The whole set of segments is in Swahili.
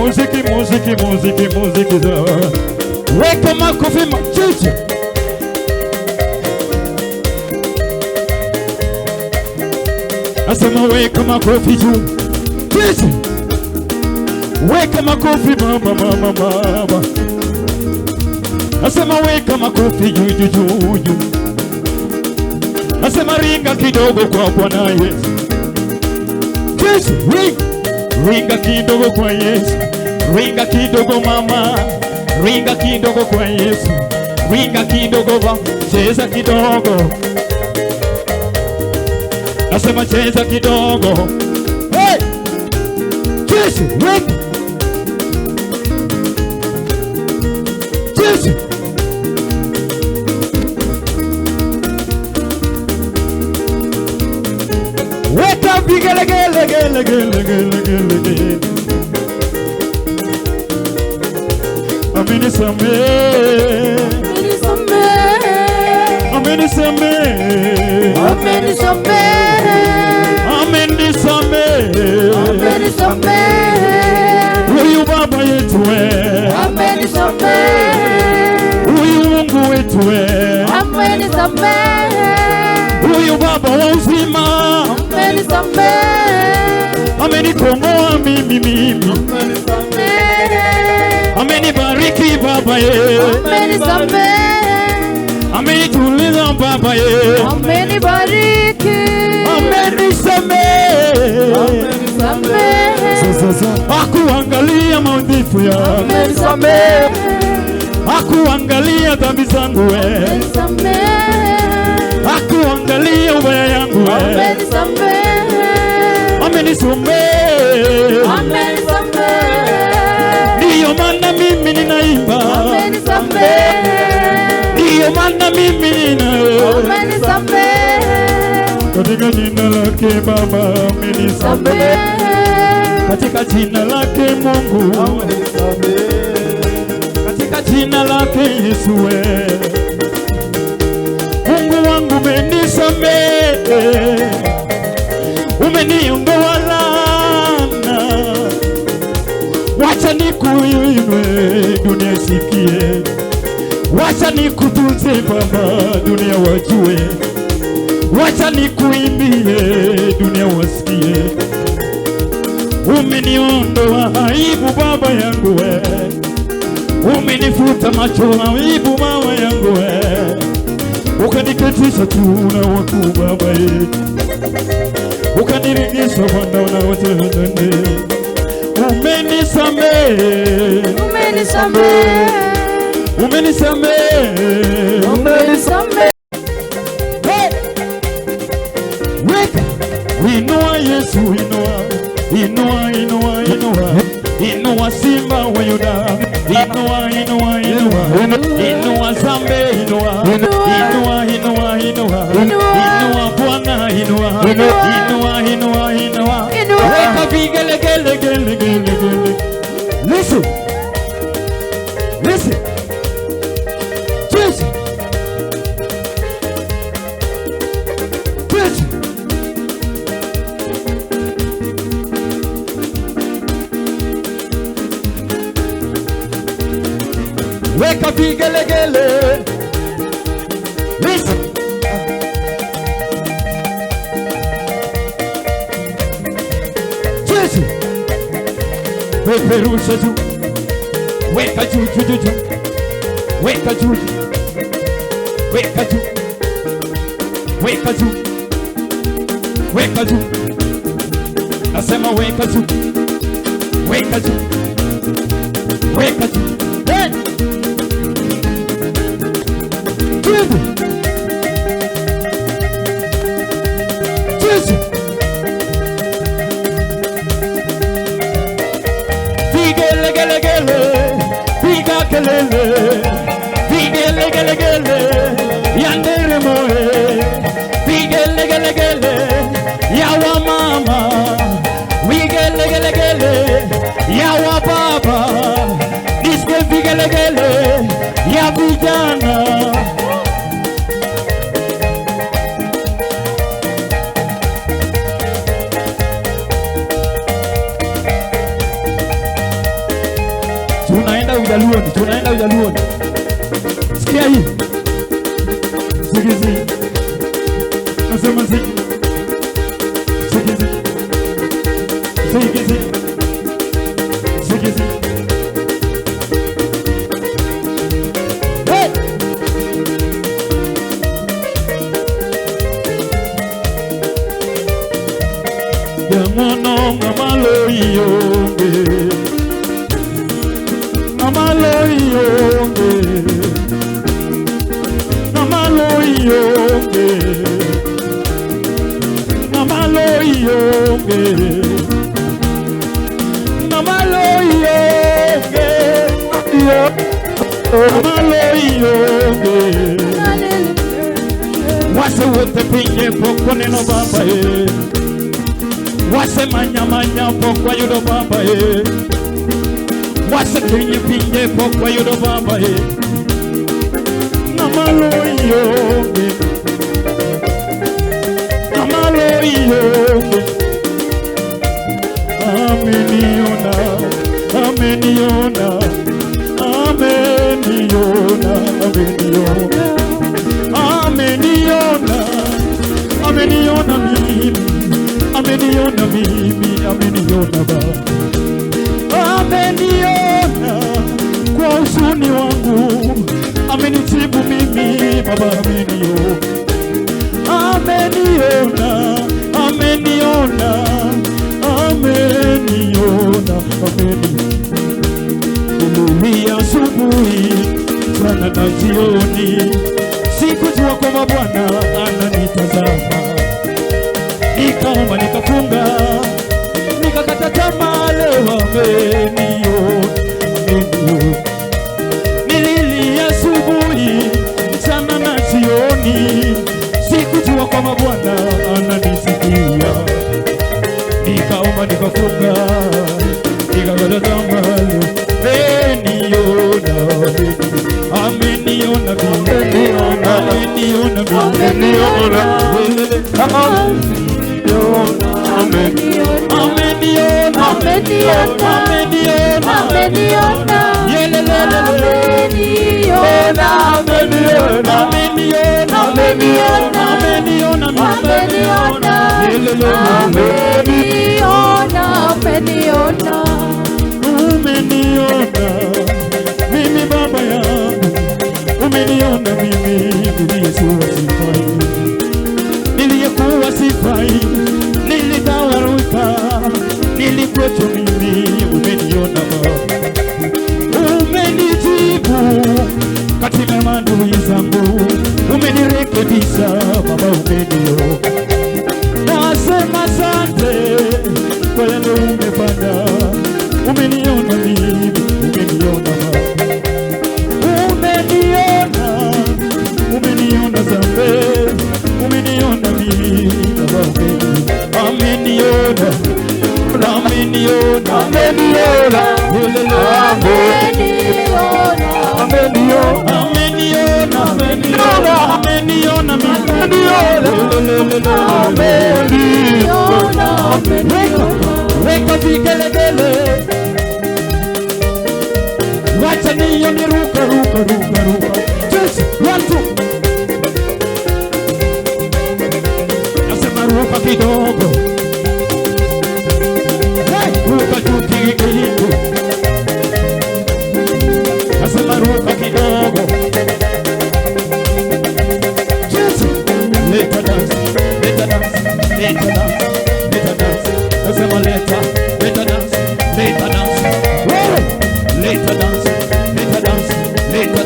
muziki za weka makofi machichi. Asema weka makofi juu chichi, weka makofi mama. Asema weka makofi juu. Asema ringa kidogo kwa Bwana Yesu. Chichi, ringa kidogo kwa Yesu. Ringa kidogo mama, ringa kidogo kwa Yesu. Ringa kidogo ba, cheza kidogo. Nasema cheza kidogo. Hey! Chichi, ringa. Chichi. Weka gele. Huyu baba yetu huyu Mungu wetu huyu baba wa uzima amenikomboa mimi amenibariki baba amenituliza baba akuangalia maudhifu ya akuangalia dhambi zangu akuangalia ubaya yangu amenisamehe ndiyo maana mimi ninaimba ndiyo maana mimi katika jina lake Baba amenisamehe katika jina lake Mungu katika jina lake Yesu Mungu wangu umenisamehe umeniondoa laana wacha nikuinue dunia isikie wacha nikutunze Baba dunia wajue wacha nikuimbie dunia wasikie umeniondoa aibu Baba yangu umenifuta macho aibu mama yangu ukaniketisha tu na watu Baba ukaniringisha Bwana na wote umenisamehe weka inua Yesu inua simba wa Yuda inua zambe inua Bwana inua weka vigelegele listen Jesus weka vigelegele listen Jesus peperusha juu weka juu weka juu nasema weka juu hey! Jesus vigelegele yandere moe vigelegele yawa mama vigelegele yawa baba nisque vigelegele ya vijana Sigizi, sigizi. Hey! Yamono ngamalo iyonge, ngamalo iyonge, ngamalo iyonge, ngamalo iyonge, ngamalo iyonge, ngamalo iyonge. Wase wote pinye poko neno Baba ye, wase manya manya poko yudo Baba ye, wase pinye pinye poko yudo Baba ye. Namalo iyonge, namalo iyonge. Ameniona, ameniona, ameniona, ameniona. Ameniona, ameniona mimi, ameniona mimi, ameniona Baba. Ameniona kwa huzuni wangu, amenitibu mimi Baba, ameniona. Ameniona, ameniona, ameniona, ameniona. Haleluya, asubuhi sana na jioni, sikujua kwamba Bwana ananitazama. Nikaomba, nikafunga, nikakata tamaa, leo ameniona, ameniona. Nililia asubuhi, mchana na jioni, sikujua kwamba Bwana ananisikia. Nikaomba, nikafunga, nikakata tamaa, leo ameniona, ameniona, ameniona, ameniona, ameniona, mimi Baba yangu, umeniona mimi niliyekuwa sifai, niliyekuwa sifai, nilidhawaruka, nilikuacha mimi, umeniona Baba, umenijibu katika maadui zangu, umenirekebisha Baba, umeniona. Nasema asante kwa yale umefanya, umeniona mimi, umeniona Baba, umeniona, umeniona zambe, umeniona mimi Baba, umeniona, ameniona, ameniona, ameniona, ameniona, ameniona, ameniona, ameniona, ameniona. Weka vigelegele, wacha nione ruka, ruka, ruka, ruka. Just one, two. Nasema ruka kidogo, hey, ruka tu kidogo. Nasema ruka kidogo. Just let her dance, let her dance, let her dance, let her dance. Nasema let her dance, let her dance. Whoa! Let her dance, let her dance, let her.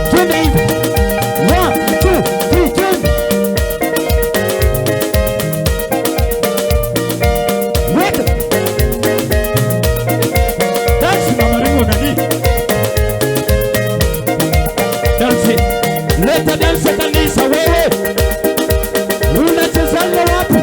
Twende hivi. 1, 2, 3, twende. Weka. Dance mama Ringo nani? Dance. Let her dance kanisa wewe. Unachezanga wapi?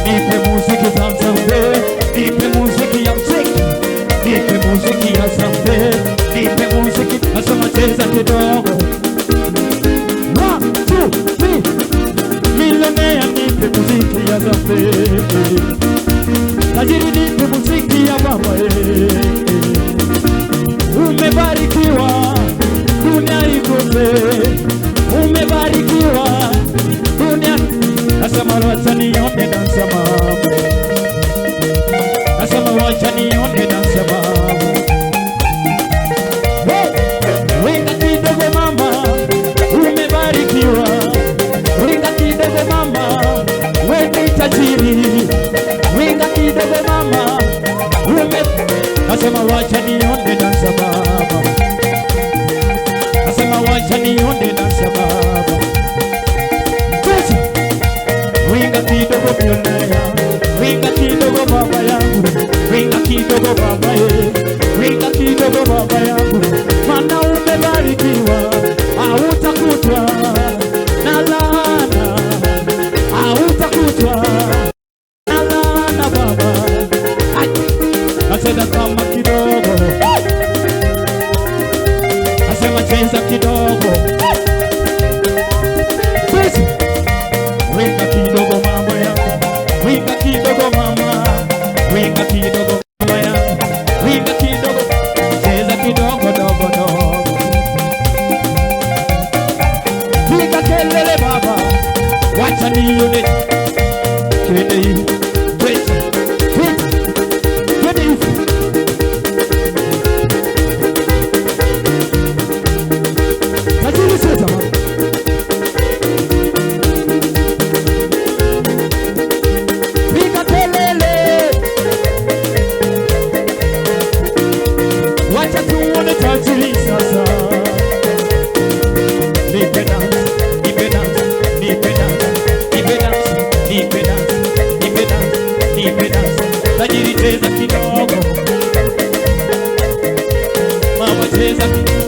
nipe muziki za zambe, nipe muziki ya mziki, nipe muziki ya zambe, nipe muziki. Nasema cheza kidogo. 1, 2, 3. Milionea nipe muziki ya zambe, tajiri nipe muziki ya baba. Umebarikiwa dunia ikupe, umebarikiwa dunia. Nasema wacha nione dansa mama, nasema wacha nione dansa mama. Ringa kidogo mama, umebarikiwa. Ringa kidogo mama, wewe ni tajiri. Ringa kidogo mama, nasema wacha nione dansa baba, nasema wacha nione dansa baba. Ringa kidogo milionea, ringa kidogo baba yangu, ringa kidogo baba ringa kidogo baba yangu. Maana umebarikiwa, hautakutwa na laana, hautakutwa na laana baba. Nasema kama kidogo, nasema cheza kidogo. Ringa kidogo mama yangu, ringa kidogo mama, ringa kidogo mama yangu, ringa kidogo, cheza kidogo dogo dogo. Piga kelele baba, wacha nione. Twende hivi, twende hivi. Tajiri sasa mama. Piga kelele, wacha tuone tajiri sasa. Nipe dance, nipe dance, nipe dance, nipe dance, nipe dance, nipe dance, nipe dance. Tajiri cheza kidogo, mama cheza kidogo.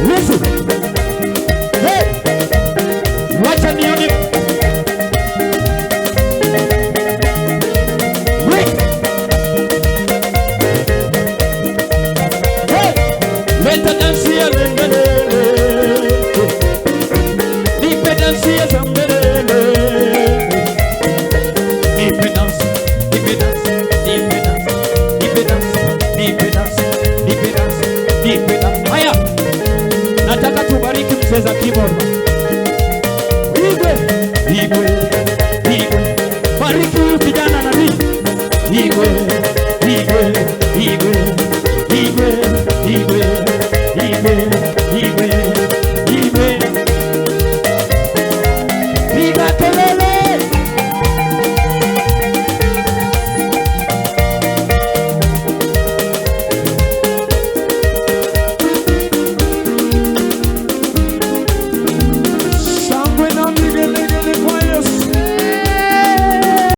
Listen, hey, wacha nione. Leta dansia lengelele, nipe dansia zambelele. Nipe dansi, nipe dansi, nipe dansi, nipe dansi, nipe dansi, nipe dansi, nipe dansi. Haya, nataka tubariki mcheza keyboard.